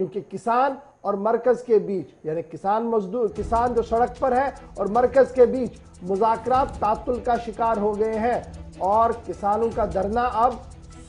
क्योंकि किसान और मरकज के बीच, यानी किसान जो सड़क पर है और मरकज के बीच मुज़ाकरात तातुल का शिकार हो गए हैं और किसानों का धरना अब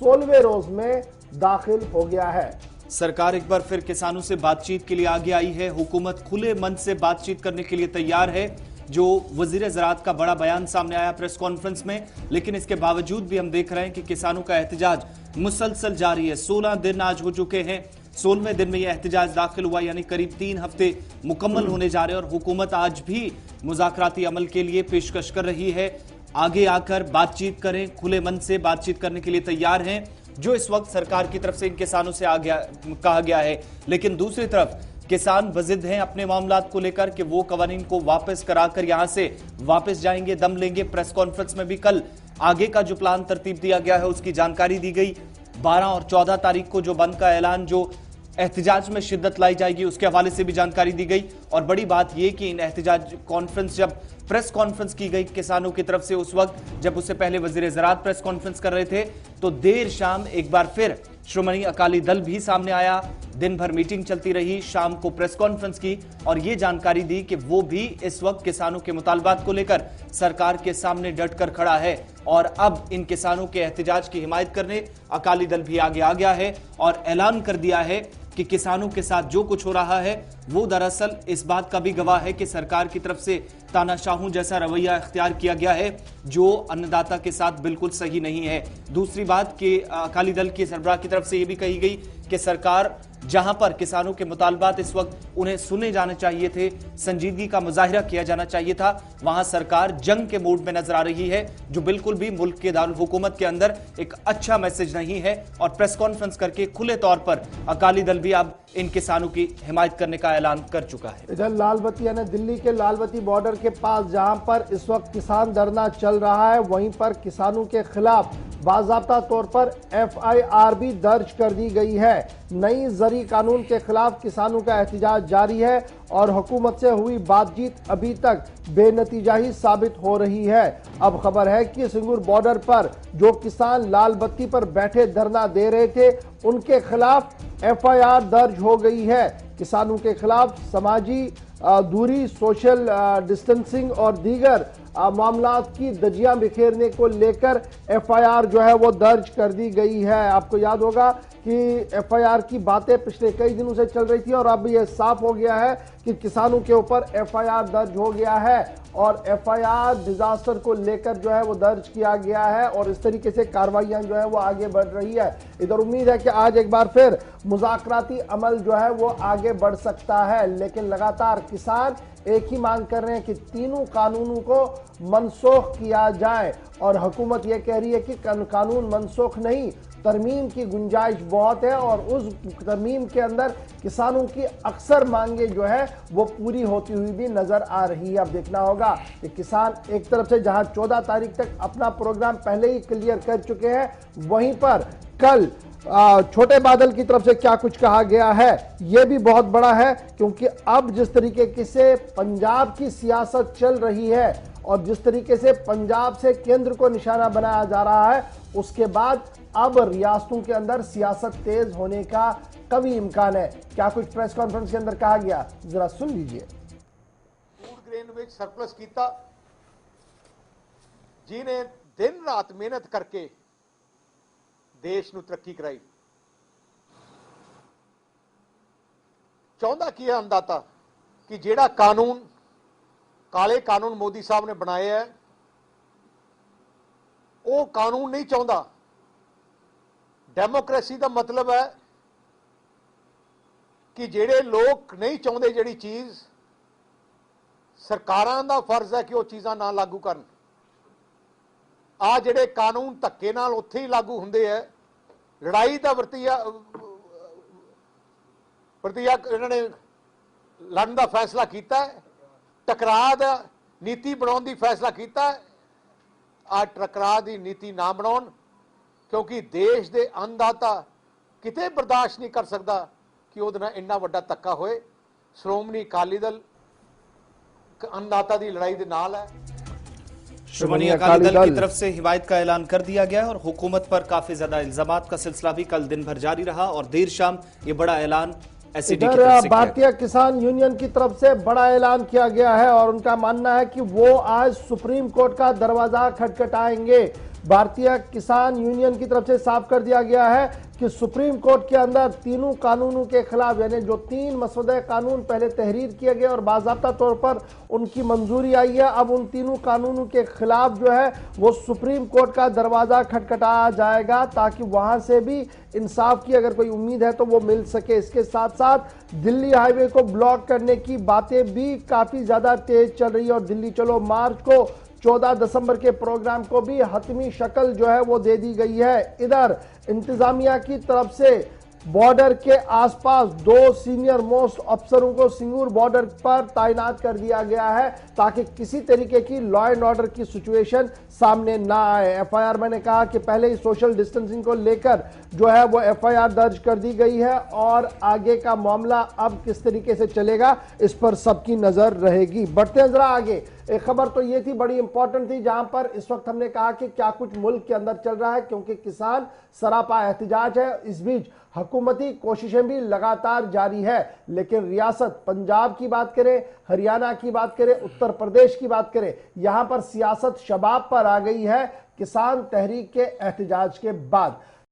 16वें रोज में दाखिल हो गया है। सरकार एक बार फिर किसानों से बातचीत के लिए आगे आई है। हुकूमत खुले मन से बातचीत करने के लिए तैयार है। जो वजीर ज़राअत का बड़ा बयान सामने आया प्रेस कॉन्फ्रेंस में, लेकिन इसके बावजूद भी हम देख रहे हैं कि किसानों का एहतजाज मुसलसल जारी है। 16 दिन आज हो चुके हैं, 16वें दिन में यह एहतजाज दाखिल हुआ, यानी करीब 3 हफ्ते मुकम्मल होने जा रहे हैं और हुकूमत आज भी मुज़ाकराती अमल के लिए पेशकश कर रही है। आगे आकर बातचीत करें, खुले मन से बातचीत करने के लिए तैयार हैं, जो इस वक्त सरकार की तरफ से इन किसानों से कहा गया है। लेकिन दूसरी तरफ किसान बजिद हैं अपने मामलात को लेकर कि वो कवानीन को वापस कराकर यहां से वापस जाएंगे, दम लेंगे। प्रेस कॉन्फ्रेंस में भी कल आगे का जो प्लान तरतीब दिया गया है उसकी जानकारी दी गई। 12 और 14 तारीख को जो बंद का ऐलान, जो एहतजाज में शिद्दत लाई जाएगी, उसके हवाले से भी जानकारी दी गई। और बड़ी बात यह कि इन एहतजाज कॉन्फ्रेंस, जब प्रेस कॉन्फ्रेंस की गई किसानों की तरफ से, उस वक्त जब उससे पहले वजीर ज़राअत प्रेस कॉन्फ्रेंस कर रहे थे, तो देर शाम एक बार फिर श्रोमणी अकाली दल भी सामने आया। दिन भर मीटिंग चलती रही, शाम को प्रेस कॉन्फ्रेंस की और यह जानकारी दी कि वो भी इस वक्त किसानों के मुतालबात को लेकर सरकार के सामने डट कर खड़ा है और अब इन किसानों के एहतजाज की हिमायत करने अकाली दल भी आगे आ गया है और ऐलान कर दिया है कि किसानों के साथ जो कुछ हो रहा है वो दरअसल इस बात का भी गवाह है कि सरकार की तरफ से तानाशाहों जैसा रवैया इख्तियार किया गया है, जो अन्नदाता के साथ बिल्कुल सही नहीं है। दूसरी बात कि अकाली दल के सरबराह की तरफ से यह भी कही गई कि सरकार जहां पर किसानों के मुतालबात इस वक्त उन्हें सुने जाने चाहिए थे, संजीदगी का मुजाहिरा किया जाना चाहिए था, वहां सरकार जंग के मूड में नजर आ रही है, जो बिल्कुल भी मुल्क के दारुल हुकूमत के अंदर एक अच्छा मैसेज नहीं है। और प्रेस कॉन्फ्रेंस करके खुले तौर पर अकाली दल भी अब इन किसानों की हिमायत करने का ऐलान कर चुका है। इधर लालबत्ती यानी दिल्ली के लालबत्ती बॉर्डर के पास जहां पर इस वक्त किसान धरना चल रहा है, वहीं पर किसानों के खिलाफ बाज़ाब्ता तौर पर FIR भी दर्ज कर दी गई है। नई ज़री कानून के खिलाफ किसानों का एहतजाज जारी है और हुकूमत से हुई बातचीत अभी तक बेनतीजा ही साबित हो रही है। अब खबर है कि सिंगूर बॉर्डर पर जो किसान लाल बत्ती पर बैठे धरना दे रहे थे, उनके खिलाफ FIR दर्ज हो गई है। किसानों के खिलाफ समाजी दूरी, सोशल डिस्टेंसिंग और दीगर मामलात की दजियां बिखेरने को लेकर FIR जो है वो दर्ज कर दी गई है। आपको याद होगा कि FIR की बातें पिछले कई दिनों से चल रही थी और अब यह साफ हो गया है कि किसानों के ऊपर FIR दर्ज हो गया है और FIR डिजास्टर को लेकर जो है वो दर्ज किया गया है और इस तरीके से कार्रवाइयां जो है वो आगे बढ़ रही है। इधर उम्मीद है कि आज एक बार फिर मुज़ाकराती अमल जो है वो आगे बढ़ सकता है, लेकिन लगातार किसान एक ही मांग कर रहे हैं कि तीनों कानूनों को मनसूख किया जाए और हुकूमत यह कह रही है कि कानून मनसूख नहीं, तरमीम की गुंजाइश बहुत है और उस तरमीम के अंदर किसानों की अक्सर मांगे जो है वो पूरी होती हुई भी नजर आ रही है। अब देखना होगा कि किसान एक तरफ से जहां 14 तारीख तक अपना प्रोग्राम पहले ही क्लियर कर चुके हैं, वहीं पर कल छोटे बादल की तरफ से क्या कुछ कहा गया है यह भी बहुत बड़ा है, क्योंकि अब जिस तरीके से पंजाब की सियासत चल रही है और जिस तरीके से पंजाब से केंद्र को निशाना बनाया जा रहा है, उसके बाद अब रियासतों के अंदर सियासत तेज होने का कभी इम्कान है। क्या कुछ प्रेस कॉन्फ्रेंस के अंदर कहा गया, जरा सुन लीजिए। फूड ग्रेन में सरप्लस किया, जिन्हें दिन रात मेहनत करके देश ਨੂੰ तरक्की कराई। चाहता की है अंदाता कि जेड़ा कानून काले कानून मोदी साहब ने बनाए है, वो कानून नहीं चाहता। डेमोक्रेसी का मतलब है कि जेड़े लोग नहीं चाहते जेड़ी चीज, सरकारां दा फर्ज है कि वो चीज़ां ना लागू करन। आ जेड़े कानून धक्के नाल उत्थे ही लागू हुंदे है। लड़ाई का वरतिया इन्होंने लड़न का फैसला किया है, टकराव का नीति बनाने की फैसला किया है। आ टकराव की नीति ना बनाउण, क्योंकि देश के अन्नदाता किते बर्दाश्त नहीं कर सकता कि उहदे नाल इन्ना वड्डा धक्का होए। श्रोमणी अकाली दल अन्नदाता की लड़ाई के नाल है। श्रोमणी अकाली दल की तरफ से हिमायत का ऐलान कर दिया गया और हुकूमत पर काफी ज्यादा इल्जामात का सिलसिला भी कल दिन भर जारी रहा और देर शाम ये बड़ा ऐलान एससीडी की इधर तरफ से किया भारतीय किसान यूनियन की तरफ से बड़ा ऐलान किया गया है और उनका मानना है कि वो आज सुप्रीम कोर्ट का दरवाजा खटखटाएंगे। भारतीय किसान यूनियन की तरफ से साफ कर दिया गया है कि सुप्रीम कोर्ट के अंदर तीनों कानूनों के खिलाफ, यानी जो 3 मसौदे कानून पहले तहरीर किए गए और बाज़ाब्ता तौर पर उनकी मंजूरी आई है, अब उन तीनों कानूनों के खिलाफ जो है वो सुप्रीम कोर्ट का दरवाजा खटखटाया जाएगा ताकि वहां से भी इंसाफ की अगर कोई उम्मीद है तो वो मिल सके। इसके साथ साथ दिल्ली हाईवे को ब्लॉक करने की बातें भी काफी ज्यादा तेज चल रही है और दिल्ली चलो मार्च को 14 दिसंबर के प्रोग्राम को भी हतमी शक्ल जो है वो दे दी गई है। इधर इंतजामिया की तरफ से बॉर्डर के आसपास 2 सीनियर मोस्ट अफसरों को सिंगूर बॉर्डर पर तैनात कर दिया गया है ताकि किसी तरीके की लॉ एंड ऑर्डर की सिचुएशन सामने ना आए। एफआईआर मैंने कहा कि पहले ही सोशल डिस्टेंसिंग को लेकर जो है वो एफआईआर दर्ज कर दी गई है और आगे का मामला अब किस तरीके से चलेगा इस पर सबकी नजर रहेगी। बढ़ते हैं जरा आगे। एक खबर तो ये थी, बड़ी इंपॉर्टेंट थी, जहां पर इस वक्त हमने कहा कि क्या कुछ मुल्क के अंदर चल रहा है क्योंकि किसान सरापा एहतिजाज है। इस बीच हुकूमती कोशिशें भी लगातार जारी है, लेकिन रियासत पंजाब की बात करें, हरियाणा की बात करें, उत्तर प्रदेश की बात करें, यहां पर सियासत शबाब पर आ गई है किसान तहरीक के एहतिजाज के बाद।